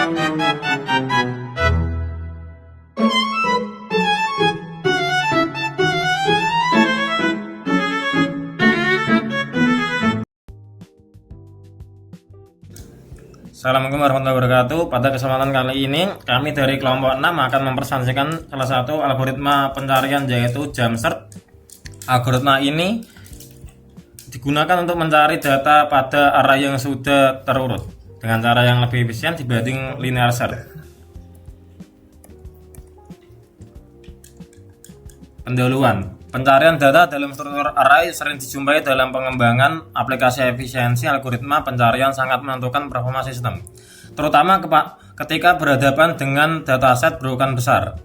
Assalamualaikum warahmatullahi wabarakatuh. Pada kesempatan kali ini kami dari kelompok 6 akan mempresentasikan salah satu algoritma pencarian, yaitu Jamsearch. Algoritma ini digunakan untuk mencari data pada array yang sudah terurut dengan cara yang lebih efisien dibanding linear search. Pendahuluan. Pencarian data dalam struktur array sering dijumpai dalam pengembangan aplikasi. Efisiensi algoritma pencarian sangat menentukan performa sistem, terutama ketika berhadapan dengan dataset berukuran besar.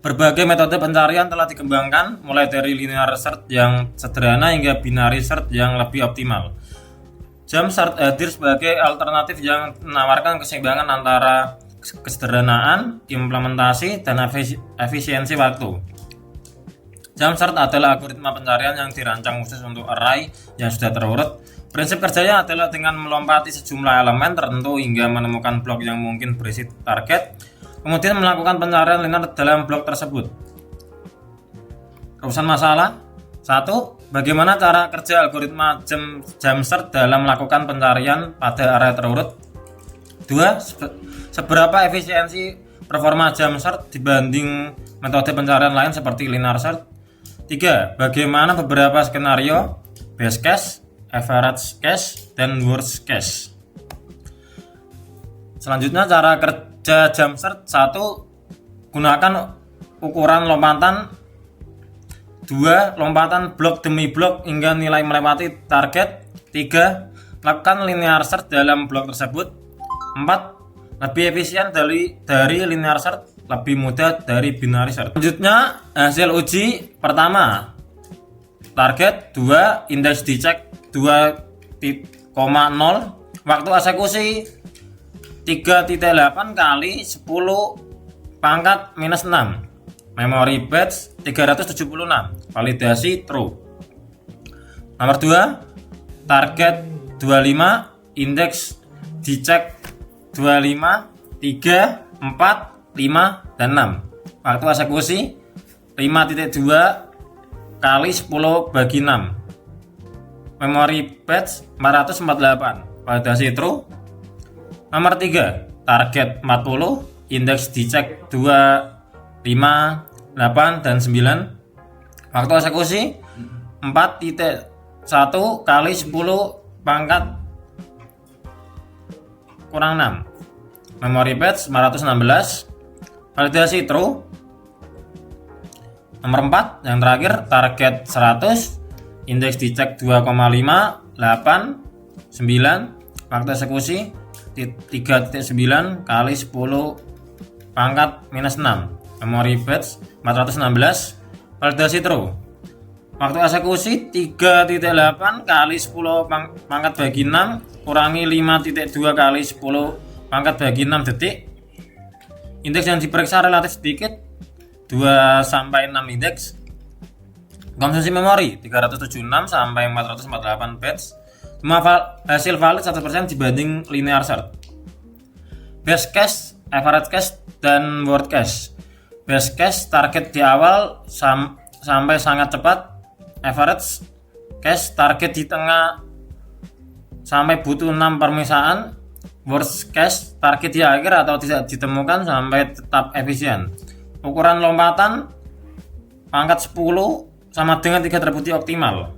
Berbagai metode pencarian telah dikembangkan, mulai dari linear search yang sederhana hingga binary search yang lebih optimal. Jamsearch hadir sebagai alternatif yang menawarkan keseimbangan antara kesederhanaan, implementasi, dan efisiensi waktu. Jamsearch adalah algoritma pencarian yang dirancang khusus untuk array yang sudah terurut. Prinsip kerjanya adalah dengan melompati sejumlah elemen tertentu hingga menemukan blok yang mungkin berisi target, kemudian melakukan pencarian linear dalam blok tersebut. Rumusan masalah. 1. Bagaimana cara kerja algoritma Jamsearch dalam melakukan pencarian pada array terurut? 2. Seberapa efisiensi performa Jamsearch dibanding metode pencarian lain seperti linear search? 3. Bagaimana beberapa skenario, best case, average case, dan worst case? Selanjutnya, cara kerja Jamsearch. 1. Gunakan ukuran lompatan. 2. Lompatan blok demi blok hingga nilai melewati target. 3. Lakukan linear search dalam blok tersebut. 4. Lebih efisien dari linear search, lebih mudah dari binary search. Selanjutnya, hasil uji. Pertama, target. 2. Indeks dicek 2.0. Waktu eksekusi 3.8 kali 10 pangkat minus 6. Memory batch 376. Validasi true. Nomor 2, target 25. Indeks dicek 25, 3, 4, 5, dan 6. Waktu eksekusi 5.2 kali 10 bagi 6. Memory batch 448. Validasi true. Nomor 3, target 40. Indeks dicek 2, 5, 8, dan 9. Waktu eksekusi 4.1 kali 10 pangkat kurang 6. Memory batch 416. Validasi true. Nomor 4, yang terakhir, target 100. Indeks dicek 2,5, 8, 9. Waktu eksekusi 3.9 kali 10 pangkat minus 6. Memory batch 416. Validasi true. Waktu eksekusi 3.8 kali 10 pangkat bagi 6 kurangi 5.2 kali 10 pangkat bagi 6 detik. Indeks yang diperiksa relatif sedikit, 2 sampai 6 indeks. Konsumsi memori 376 sampai 448 bytes. Semua hasil valid 100% dibanding linear search. Best case, average case, dan worst case. Best case, target di awal sampai sangat cepat. Average case, target di tengah sampai butuh 6 permisaan. Worst case, target di akhir atau tidak ditemukan sampai tetap efisien. Ukuran lompatan pangkat 10 sama dengan 3 terbukti optimal.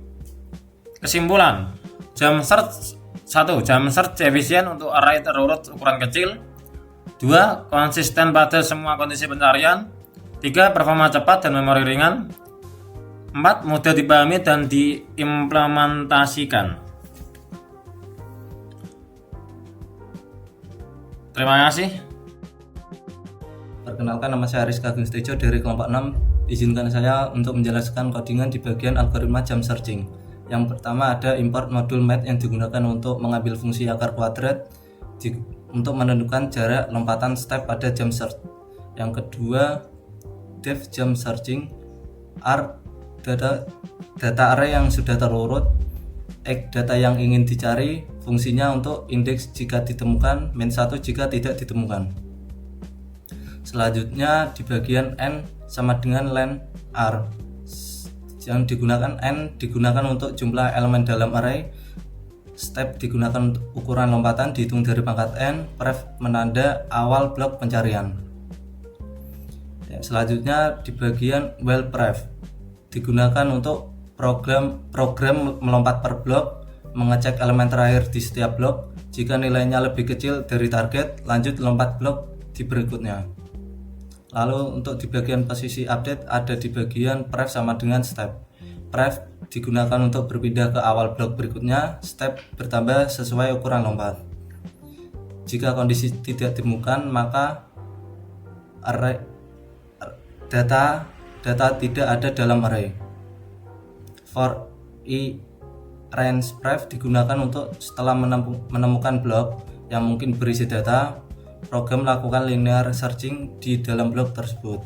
Kesimpulan, Jamsearch. 1. Jamsearch efisien untuk array terurut ukuran kecil. 2. Konsisten pada semua kondisi pencarian. 3. Performa cepat dan memori ringan. 4. Mudah dipahami dan diimplementasikan. Terima kasih. Perkenalkan, nama saya Rizka Agung Stejo dari kelompok 6. Izinkan saya untuk menjelaskan codingan di bagian algoritma Jamsearching. Yang pertama ada import modul math yang digunakan untuk mengambil fungsi akar kuadrat untuk menentukan jarak lompatan step pada Jamsearch. Yang kedua, def Jamsearching, data array yang sudah terurut data yang ingin dicari, fungsinya untuk indeks jika ditemukan, -1 jika tidak ditemukan. Selanjutnya di bagian N sama dengan len R. Yang digunakan N digunakan untuk jumlah elemen dalam array, step digunakan untuk ukuran lompatan dihitung dari pangkat N, pref menanda awal blok pencarian. Selanjutnya di bagian while pref digunakan untuk program melompat per blok, mengecek elemen terakhir di setiap blok. Jika nilainya lebih kecil dari target, lanjut lompat blok di berikutnya. Lalu untuk di bagian posisi update ada di bagian pref sama dengan step. Pref digunakan untuk berpindah ke awal blok berikutnya, step bertambah sesuai ukuran lompat. Jika kondisi tidak ditemukan, maka array data tidak ada dalam array. For i range pref digunakan untuk setelah menemukan blok yang mungkin berisi data, program melakukan linear searching di dalam blok tersebut.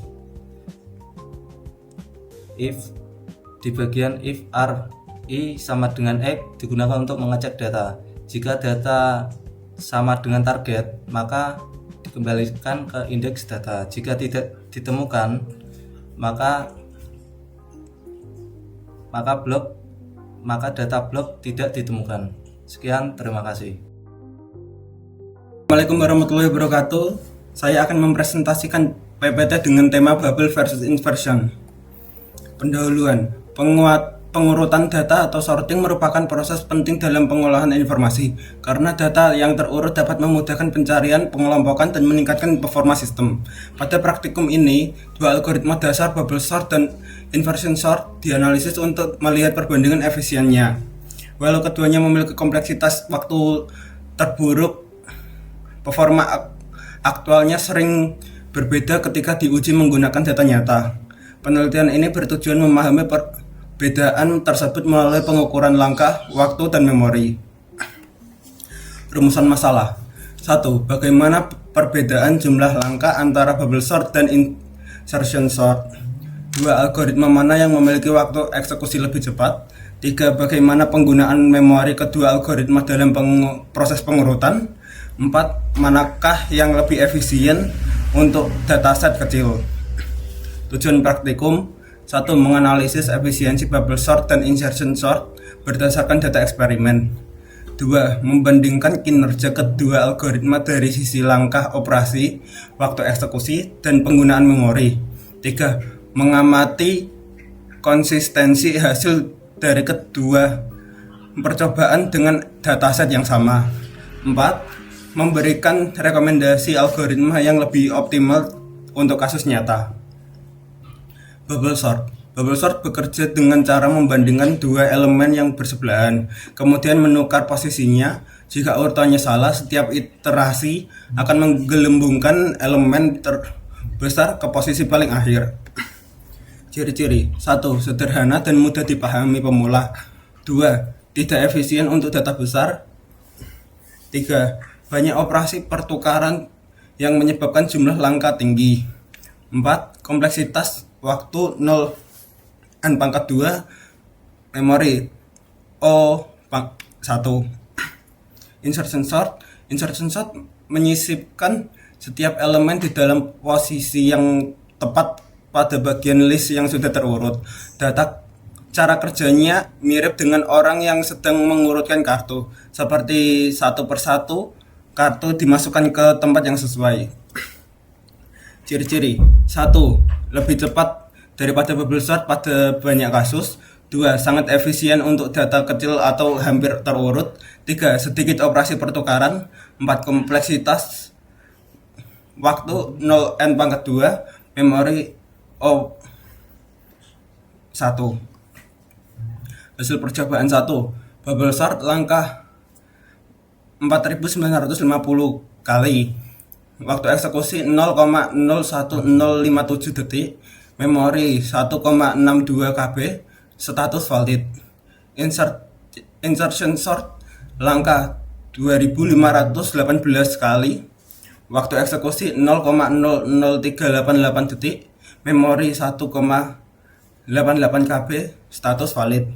If di bagian if r i sama dengan x digunakan untuk mengecek data. Jika data sama dengan target, maka dikembalikan ke indeks data. Jika tidak ditemukan, maka data blok tidak ditemukan. Sekian, terima kasih. Assalamualaikum warahmatullahi wabarakatuh. Saya akan mempresentasikan PPT dengan tema bubble versus inversion. Pendahuluan, pengurutan data atau sorting merupakan proses penting dalam pengolahan informasi karena data yang terurut dapat memudahkan pencarian, pengelompokan, dan meningkatkan performa sistem. Pada praktikum ini, dua algoritma dasar bubble sort dan inversion sort dianalisis untuk melihat perbandingan efisiennya. Walau keduanya memiliki kompleksitas waktu terburuk, performa aktualnya sering berbeda ketika diuji menggunakan data nyata. Penelitian ini bertujuan memahami perbedaan tersebut melalui pengukuran langkah, waktu, dan memori. Rumusan masalah. 1. Bagaimana perbedaan jumlah langkah antara bubble sort dan insertion sort? 2. Algoritma mana yang memiliki waktu eksekusi lebih cepat? 3. Bagaimana penggunaan memori kedua algoritma dalam proses pengurutan? 4. Manakah yang lebih efisien untuk dataset kecil? Tujuan praktikum: 1. Menganalisis efisiensi bubble sort dan insertion sort berdasarkan data eksperimen. 2. Membandingkan kinerja kedua algoritma dari sisi langkah operasi, waktu eksekusi, dan penggunaan memori. 3. Mengamati konsistensi hasil dari kedua percobaan dengan dataset yang sama. 4. Memberikan rekomendasi algoritma yang lebih optimal untuk kasus nyata. Bubble sort. Bubble sort bekerja dengan cara membandingkan dua elemen yang bersebelahan, kemudian menukar posisinya. Jika urutannya salah, setiap iterasi akan menggelembungkan elemen terbesar ke posisi paling akhir. Ciri-ciri: 1. Sederhana dan mudah dipahami pemula. 2. Tidak efisien untuk data besar. 3. Banyak operasi pertukaran yang menyebabkan jumlah langkah tinggi. 4. Kompleksitas waktu 0 n pangkat 2 memori O1. Insertion sort menyisipkan setiap elemen di dalam posisi yang tepat pada bagian list yang sudah terurut. Cara kerjanya mirip dengan orang yang sedang mengurutkan kartu, seperti satu persatu kartu dimasukkan ke tempat yang sesuai. Ciri-ciri: 1. Lebih cepat daripada bubble sort pada banyak kasus. 2. Sangat efisien untuk data kecil atau hampir terurut. 3. Sedikit operasi pertukaran. 4. Kompleksitas waktu 0 n pangkat 2 memori O1. Hasil percobaan 1. Bubble sort langkah 4950 kali. Waktu eksekusi 0,01057 detik. Memori 1,62 KB. Status valid. Insertion sort langkah 2518 kali. Waktu eksekusi 0,00388 detik. Memori 1,88 KB. Status valid.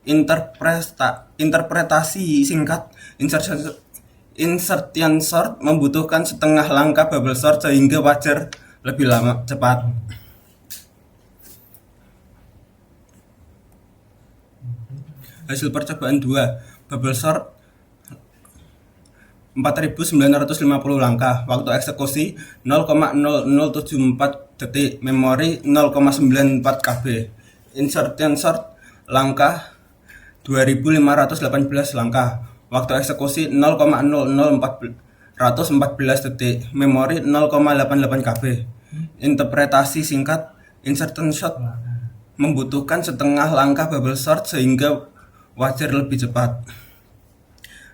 Interpretasi singkat insertion sort membutuhkan setengah langkah bubble sort sehingga wajar lebih lama cepat. Hasil percobaan 2, bubble sort 4.950 langkah, waktu eksekusi 0,0074 detik, memori 0,94 KB. Insertion sort langkah 2.518 langkah, waktu eksekusi 0,00414 detik, memori 0,88 KB. Interpretasi singkat insertion sort membutuhkan setengah langkah bubble sort sehingga wajar lebih cepat.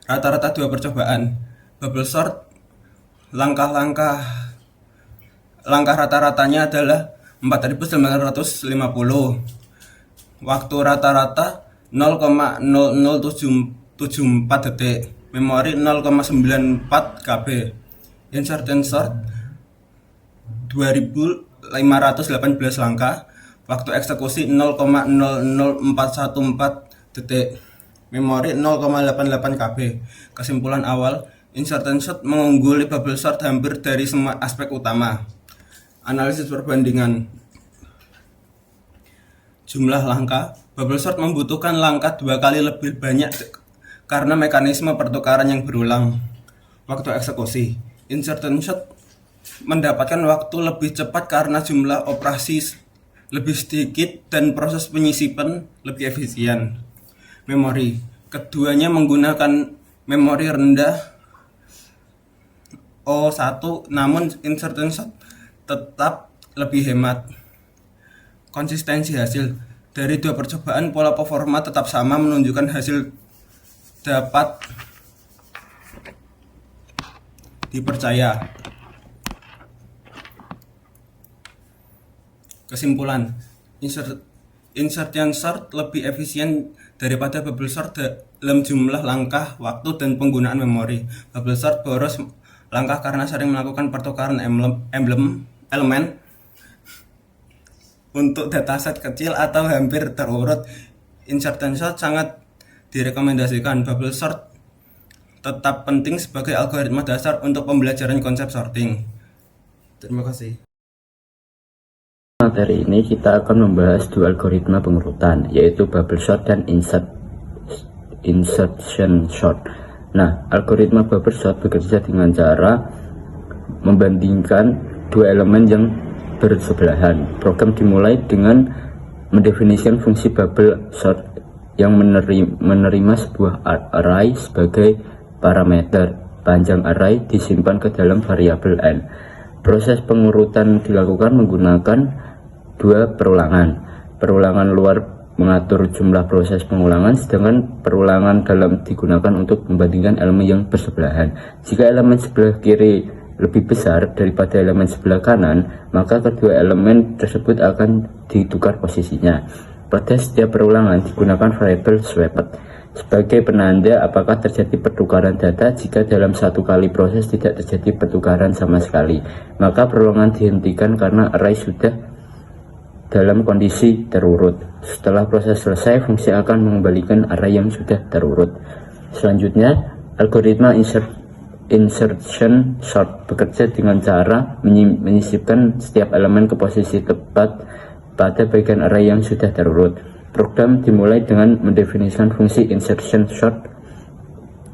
Rata-rata 2 percobaan. Bubble sort langkah rata-ratanya adalah 4.950. Waktu rata-rata 0,0074 detik, memori 0,94 KB. Insertion sort 2.518 langkah, waktu eksekusi 0,00414 detik, memori 0,88 KB. Kesimpulan awal, insertion sort mengungguli bubble sort hampir dari semua aspek utama. Analisis perbandingan. Jumlah langkah, bubble sort membutuhkan langkah 2 kali lebih banyak karena mekanisme pertukaran yang berulang. Waktu eksekusi, insertion sort mendapatkan waktu lebih cepat karena jumlah operasi lebih sedikit dan proses penyisipan lebih efisien. Memori, keduanya menggunakan memori rendah O1, namun insertion sort tetap lebih hemat. Konsistensi hasil dari 2 percobaan, pola performa tetap sama, menunjukkan hasil dapat dipercaya. Kesimpulan, insertion sort lebih efisien daripada bubble sort dalam jumlah langkah, waktu, dan penggunaan memori. Bubble sort boros langkah karena sering melakukan pertukaran elemen untuk dataset kecil atau hampir terurut. Insertion sort sangat direkomendasikan. Bubble sort tetap penting sebagai algoritma dasar untuk pembelajaran konsep sorting. Terima kasih. Materi ini kita akan membahas 2 algoritma pengurutan, yaitu bubble sort dan insertion sort. Nah, algoritma bubble sort bekerja dengan cara membandingkan 2 elemen yang bersebelahan. Program dimulai dengan mendefinisikan fungsi bubble sort yang menerima sebuah array sebagai parameter. Panjang array disimpan ke dalam variabel n. Proses pengurutan dilakukan menggunakan 2 perulangan. Perulangan luar mengatur jumlah proses pengulangan, sedangkan perulangan dalam digunakan untuk membandingkan elemen yang bersebelahan. Jika elemen sebelah kiri lebih besar daripada elemen sebelah kanan, maka kedua elemen tersebut akan ditukar posisinya. Pada setiap perulangan digunakan variabel swapped sebagai penanda apakah terjadi pertukaran data. Jika dalam satu kali proses tidak terjadi pertukaran sama sekali, maka perulangan dihentikan karena array sudah dalam kondisi terurut. Setelah proses selesai, fungsi akan mengembalikan array yang sudah terurut. Selanjutnya, algoritma insertion sort bekerja dengan cara menyisipkan setiap elemen ke posisi tepat pada bagian array yang sudah terurut. Program dimulai dengan mendefinisikan fungsi insertion sort.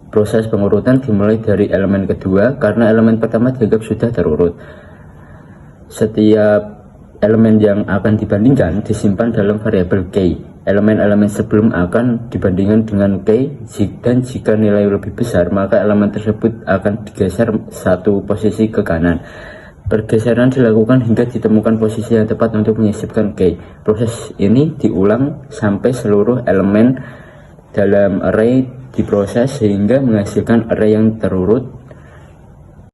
Proses pengurutan dimulai dari elemen kedua karena elemen pertama dianggap sudah terurut. Setiap elemen yang akan dibandingkan disimpan dalam variabel k. Elemen-elemen sebelum akan dibandingkan dengan k, dan jika nilai lebih besar, maka elemen tersebut akan digeser satu posisi ke kanan. Pergeseran dilakukan hingga ditemukan posisi yang tepat untuk menyisipkan k. Proses ini diulang sampai seluruh elemen dalam array diproses sehingga menghasilkan array yang terurut